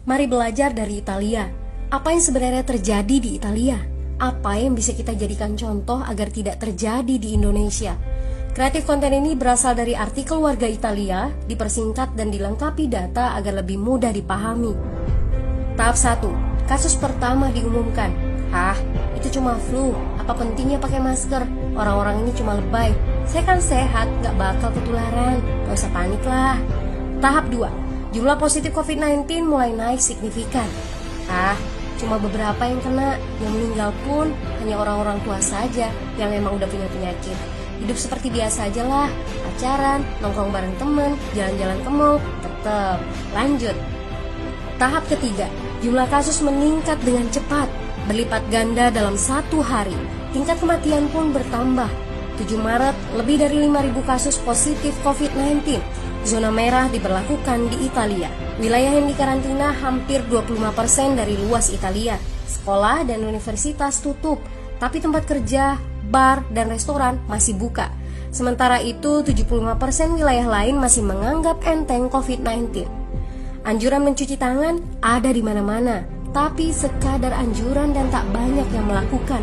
Mari belajar dari Italia. Apa yang sebenarnya terjadi di Italia? Apa yang bisa kita jadikan contoh agar tidak terjadi di Indonesia? Kreatif konten ini berasal dari artikel warga Italia, dipersingkat dan dilengkapi data agar lebih mudah dipahami. Tahap 1. Kasus pertama diumumkan. Itu cuma flu. Apa pentingnya pakai masker? Orang-orang ini cuma lebay. Saya kan sehat, gak bakal ketularan. Gak usah panik lah. Tahap 2. Jumlah positif COVID-19 mulai naik signifikan. Cuma beberapa yang kena. Yang meninggal pun hanya orang-orang tua saja yang emang udah punya penyakit. Hidup seperti biasa aja lah. Pacaran, nongkrong bareng temen, jalan-jalan ke mall, tetep. Lanjut. Tahap ketiga. Jumlah kasus meningkat dengan cepat, berlipat ganda dalam 1 hari. Tingkat kematian pun bertambah. 7 Maret, lebih dari 5.000 kasus positif COVID-19. Zona merah diberlakukan di Italia. Wilayah yang dikarantina hampir 25% dari luas Italia. Sekolah dan universitas tutup, tapi tempat kerja, bar, dan restoran masih buka. Sementara itu, 75% wilayah lain masih menganggap enteng COVID-19. Anjuran mencuci tangan ada di mana-mana, tapi sekadar anjuran dan tak banyak yang melakukan.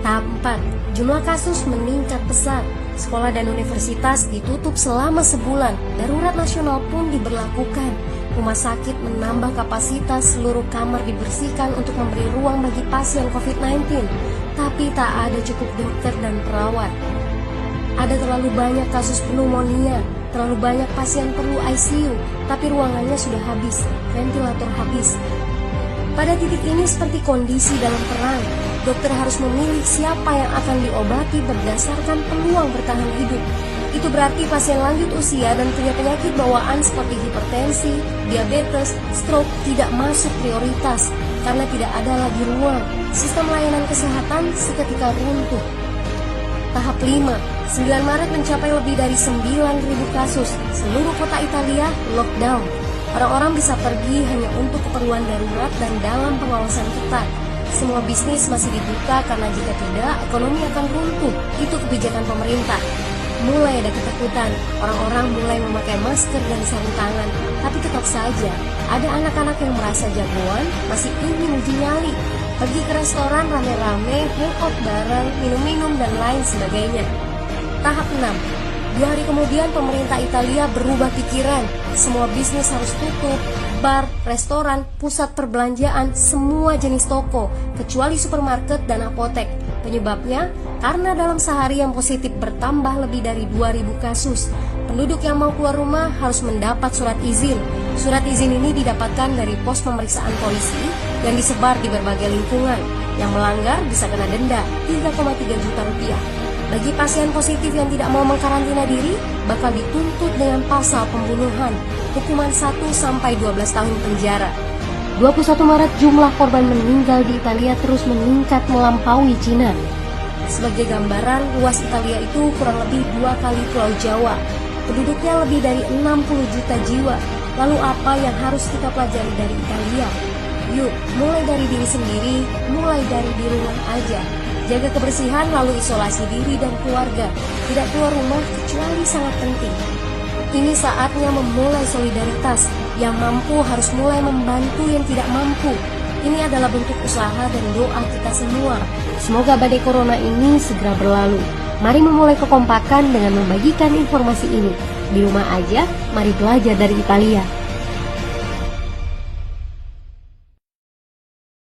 Tahap 4. Jumlah kasus meningkat pesat. Sekolah dan universitas ditutup selama sebulan. Darurat nasional pun diberlakukan. Rumah sakit menambah kapasitas, seluruh kamar dibersihkan untuk memberi ruang bagi pasien COVID-19. Tapi tak ada cukup dokter dan perawat. Ada terlalu banyak kasus pneumonia, terlalu banyak pasien perlu ICU, tapi ruangannya sudah habis, ventilator habis. Pada titik ini seperti kondisi dalam perang. Dokter harus memilih siapa yang akan diobati berdasarkan peluang bertahan hidup. Itu berarti pasien lanjut usia dan punya penyakit bawaan seperti hipertensi, diabetes, stroke tidak masuk prioritas karena tidak ada lagi ruang. Sistem layanan kesehatan seketika runtuh. Tahap 5. 9 Maret mencapai lebih dari 9.000 kasus. Seluruh kota Italia lockdown. Orang-orang bisa pergi hanya untuk keperluan darurat dan dalam pengawasan ketat. Semua bisnis masih dibuka karena jika tidak, ekonomi akan runtuh. Itu kebijakan pemerintah. Mulai ada ketakutan, orang-orang mulai memakai masker dan sarung tangan. Tapi tetap saja, ada anak-anak yang merasa jagoan, masih ingin uji nyali. Pergi ke restoran rame-rame, hangout bareng, minum-minum dan lain sebagainya. Tahap 6. 2 hari kemudian pemerintah Italia berubah pikiran. Semua bisnis harus tutup. Bar, restoran, pusat perbelanjaan, semua jenis toko, kecuali supermarket dan apotek. Penyebabnya, karena dalam sehari yang positif bertambah lebih dari 2.000 kasus. Penduduk yang mau keluar rumah harus mendapat surat izin. Surat izin ini didapatkan dari pos pemeriksaan polisi yang disebar di berbagai lingkungan. Yang melanggar bisa kena denda 3,3 juta rupiah. Bagi pasien positif yang tidak mau mengkarantina diri, bakal dituntut dengan pasal pembunuhan, hukuman 1-12 tahun penjara. 21 Maret jumlah korban meninggal di Italia terus meningkat melampaui Cina. Sebagai gambaran, luas Italia itu kurang lebih 2 kali Pulau Jawa. Penduduknya lebih dari 60 juta jiwa. Lalu apa yang harus kita pelajari dari Italia? Yuk, mulai dari diri sendiri, mulai dari di rumah aja. Jaga kebersihan lalu isolasi diri dan keluarga. Tidak keluar rumah kecuali sangat penting. Ini saatnya memulai solidaritas. Yang mampu harus mulai membantu yang tidak mampu. Ini adalah bentuk usaha dan doa kita semua. Semoga badai corona ini segera berlalu. Mari memulai kekompakan dengan membagikan informasi ini. Di rumah aja, mari belajar dari Italia.